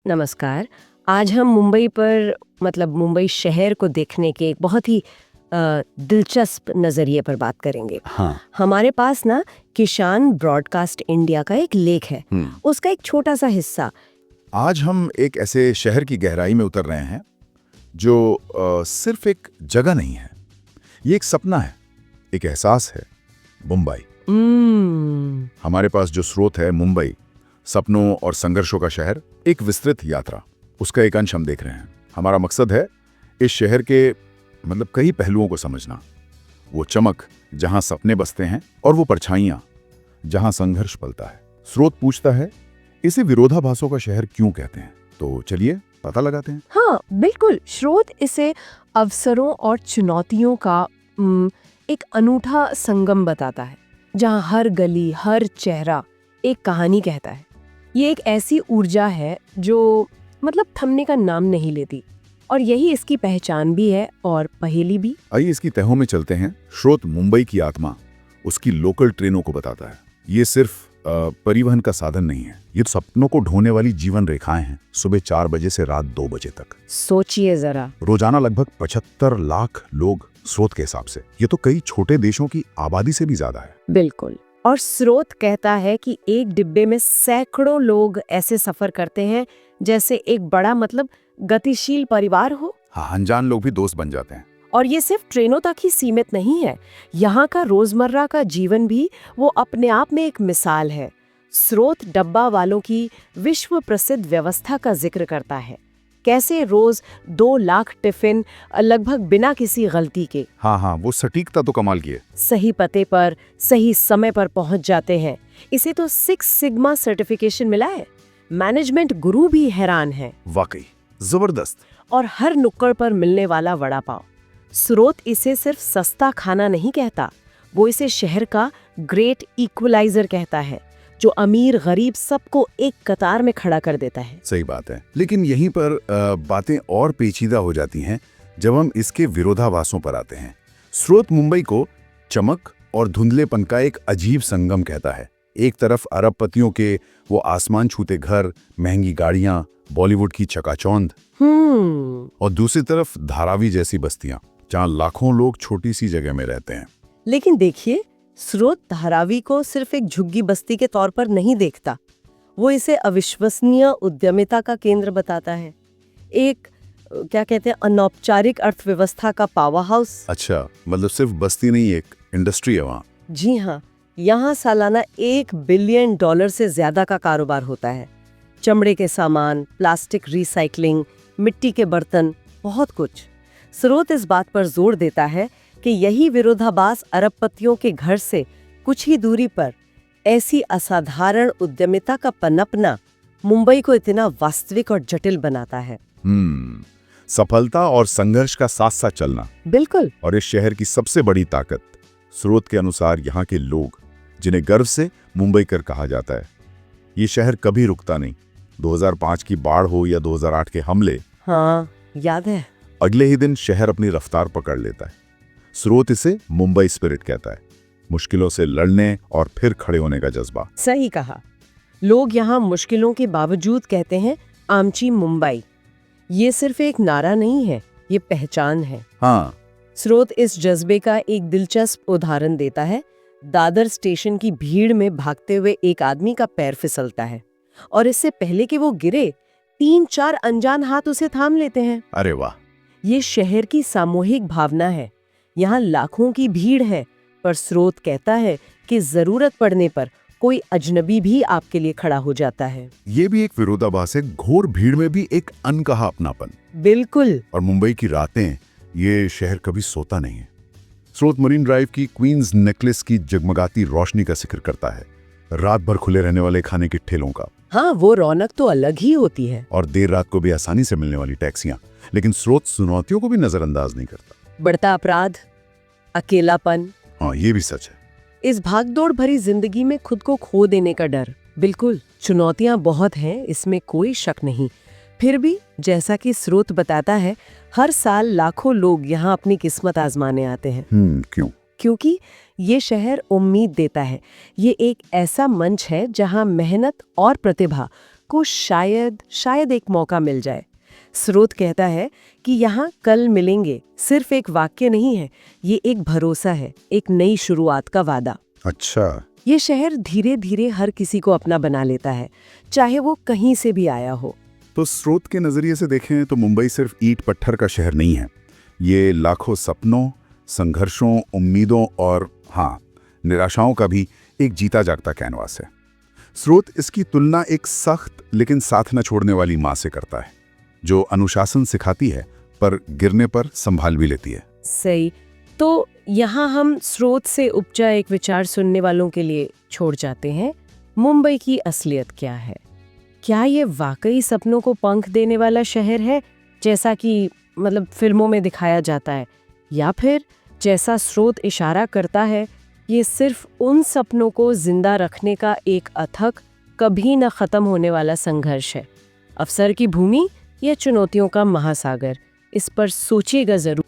नमस्कार। आज हम मुंबई पर मुंबई शहर को देखने के एक बहुत ही दिलचस्प नज़रिए पर बात करेंगे। हाँ। हमारे पास ना किसान ब्रॉडकास्ट इंडिया का एक लेख है, उसका एक छोटा सा हिस्सा। आज हम एक ऐसे शहर की गहराई में उतर रहे हैं जो सिर्फ एक जगह नहीं है, ये एक सपना है, एक एहसास है। मुंबई। हमारे पास जो स्रोत है मुंबई, सपनों और संघर्षों का शहर, एक विस्तृत यात्रा, उसका एक अंश हम देख रहे हैं। हमारा मकसद है इस शहर के कई पहलुओं को समझना। वो चमक जहां सपने बसते हैं और वो परछाइयां जहां संघर्ष पलता है। स्रोत पूछता है, इसे विरोधाभासों का शहर क्यों कहते हैं? तो चलिए पता लगाते हैं। हाँ बिल्कुल, स्रोत इसे अवसरों और चुनौतियों का एक अनूठा संगम बताता है, जहाँ हर गली, हर चेहरा एक कहानी कहता है। ये एक ऐसी ऊर्जा है जो थमने का नाम नहीं लेती, और यही इसकी पहचान भी है और पहेली भी। आइए इसकी तहों में चलते हैं। स्रोत मुंबई की आत्मा, उसकी लोकल ट्रेनों को बताता है। ये सिर्फ परिवहन का साधन नहीं है, ये सपनों को ढोने वाली जीवन रेखाएं हैं। सुबह 4 बजे से रात 2 बजे तक सोचिए जरा, रोजाना लगभग 75 लाख लोग स्रोत के हिसाब से। ये तो कई छोटे देशों की आबादी से भी ज्यादा है। बिल्कुल। और स्रोत कहता है कि एक डिब्बे में सैकड़ों लोग ऐसे सफर करते हैं जैसे एक बड़ा गतिशील परिवार हो। हाँ, अनजान लोग भी दोस्त बन जाते हैं। और ये सिर्फ ट्रेनों तक ही सीमित नहीं है, यहाँ का रोजमर्रा का जीवन भी वो अपने आप में एक मिसाल है। स्रोत डब्बा वालों की विश्व प्रसिद्ध व्यवस्था का जिक्र करता है, कैसे रोज 2 लाख टिफिन लगभग बिना किसी गलती के, हाँ, वो सटीकता तो कमाल की है, सही पते पर सही समय पर पहुंच जाते हैं। इसे तो 6 सिग्मा सर्टिफिकेशन मिला है। मैनेजमेंट गुरु भी हैरान है। वाकई जबरदस्त। और हर नुक्कड़ पर मिलने वाला वड़ा पाव। स्रोत इसे सिर्फ सस्ता खाना नहीं कहता, वो इसे शहर का ग्रेट इक्वलाइजर कहता है, जो अमीर गरीब सबको एक कतार में खड़ा कर देता है। सही बात है, लेकिन यहीं पर बातें और पेचीदा हो जाती हैं जब हम इसके विरोधाभासों पर आते हैं। स्रोत मुंबई को चमक और धुंधलेपन का एक अजीब संगम कहता है। एक तरफ अरबपतियों के वो आसमान छूते घर, महंगी गाड़ियां, बॉलीवुड की चकाचौंध, और दूसरी तरफ धारावी जैसी बस्तियां, जहां लाखों लोग छोटी सी जगह में रहते हैं। लेकिन देखिए, स्रोत धारावी को सिर्फ एक झुग्गी बस्ती के तौर पर नहीं देखता, वो इसे अविश्वसनीय उद्यमिता का केंद्र बताता है। एक अनौपचारिक अर्थव्यवस्था का पावर हाउस। अच्छा, सिर्फ बस्ती नहीं, एक इंडस्ट्री है वहाँ। जी हाँ, यहाँ सालाना $1 बिलियन से ज्यादा का कारोबार होता है। चमड़े के सामान, प्लास्टिक रिसाइकलिंग, मिट्टी के बर्तन, बहुत कुछ। स्रोत इस बात पर जोर देता है कि यही विरोधाभास अरबपतियों के घर से कुछ ही दूरी पर ऐसी असाधारण उद्यमिता का पनपना मुंबई को इतना वास्तविक और जटिल बनाता है। सफलता और संघर्ष का साथ साथ चलना। बिल्कुल। और इस शहर की सबसे बड़ी ताकत, स्रोत के अनुसार, यहाँ के लोग, जिन्हें गर्व से मुंबईकर कहा जाता है। ये शहर कभी रुकता नहीं। 2005 की बाढ़ हो या 2008 के हमले, हाँ याद है, अगले ही दिन शहर अपनी रफ्तार पकड़ लेता है। स्रोत इसे मुंबई स्पिरिट कहता है, मुश्किलों से लड़ने और फिर खड़े होने का जज्बा। सही कहा। लोग यहाँ मुश्किलों के बावजूद कहते हैं आमची मुंबई। ये सिर्फ एक नारा नहीं है, ये पहचान है। हाँ। स्रोत इस जज्बे का एक दिलचस्प उदाहरण देता है। दादर स्टेशन की भीड़ में भागते हुए एक आदमी का पैर फिसलता है, और इससे पहले कि वो गिरे 3-4 अनजान हाथ उसे थाम लेते हैं। अरे वाह! ये शहर की सामूहिक भावना है। यहाँ लाखों की भीड़ है, पर स्रोत कहता है कि जरूरत पड़ने पर कोई अजनबी भी आपके लिए खड़ा हो जाता है। ये भी एक विरोधाभास है, घोर भीड़ में भी एक अनकहा अपनापन। बिल्कुल। और मुंबई की रातें, ये शहर कभी सोता नहीं है। स्रोत मरीन ड्राइव की क्वींस नेकलेस की जगमगाती रोशनी का जिक्र करता है, रात भर खुले रहने वाले खाने के ठेलों का। हाँ, वो रौनक तो अलग ही होती है। और देर रात को भी आसानी से मिलने वाली टैक्सियां। लेकिन स्रोत चुनौतियों को भी नजरअंदाज नहीं करता। बढ़ता अपराध, अकेलापन। हाँ, ये भी सच है। इस भागदौड़ भरी जिंदगी में खुद को खो देने का डर। बिल्कुल, चुनौतियां बहुत हैं, इसमें कोई शक नहीं। फिर भी जैसा कि स्रोत बताता है, हर साल लाखों लोग यहाँ अपनी किस्मत आजमाने आते हैं। क्यों? क्योंकि ये शहर उम्मीद देता है। ये एक ऐसा मंच है जहाँ मेहनत और प्रतिभा को शायद एक मौका मिल जाए। स्रोत कहता है कि यहाँ कल मिलेंगे सिर्फ एक वाक्य नहीं है, ये एक भरोसा है, एक नई शुरुआत का वादा। अच्छा, ये शहर धीरे धीरे हर किसी को अपना बना लेता है, चाहे वो कहीं से भी आया हो। तो स्रोत के नजरिए से देखें तो मुंबई सिर्फ ईंट पत्थर का शहर नहीं है। ये लाखों सपनों, संघर्षों, उम्मीदों और हाँ, निराशाओं का भी एक जीता जागता कैनवास है। स्रोत इसकी तुलना एक सख्त लेकिन साथ न छोड़ने वाली माँ से करता है, जो अनुशासन सिखाती है पर गिरने पर संभाल भी लेती है। सही। तो यहाँ हम स्रोत से उपजा एक विचार सुनने वालों के लिए छोड़ जाते हैं। मुंबई की असलियत क्या है? क्या ये वाकई सपनों को पंख देने वाला शहर है, जैसा कि फिल्मों में दिखाया जाता है, या फिर जैसा स्रोत इशारा करता है, ये सिर्फ उन सपनों को जिंदा रखने का एक अथक, कभी न खत्म होने वाला संघर्ष है? अवसर की भूमि या चुनौतियों का महासागर? इस पर सोचिएगा जरूर।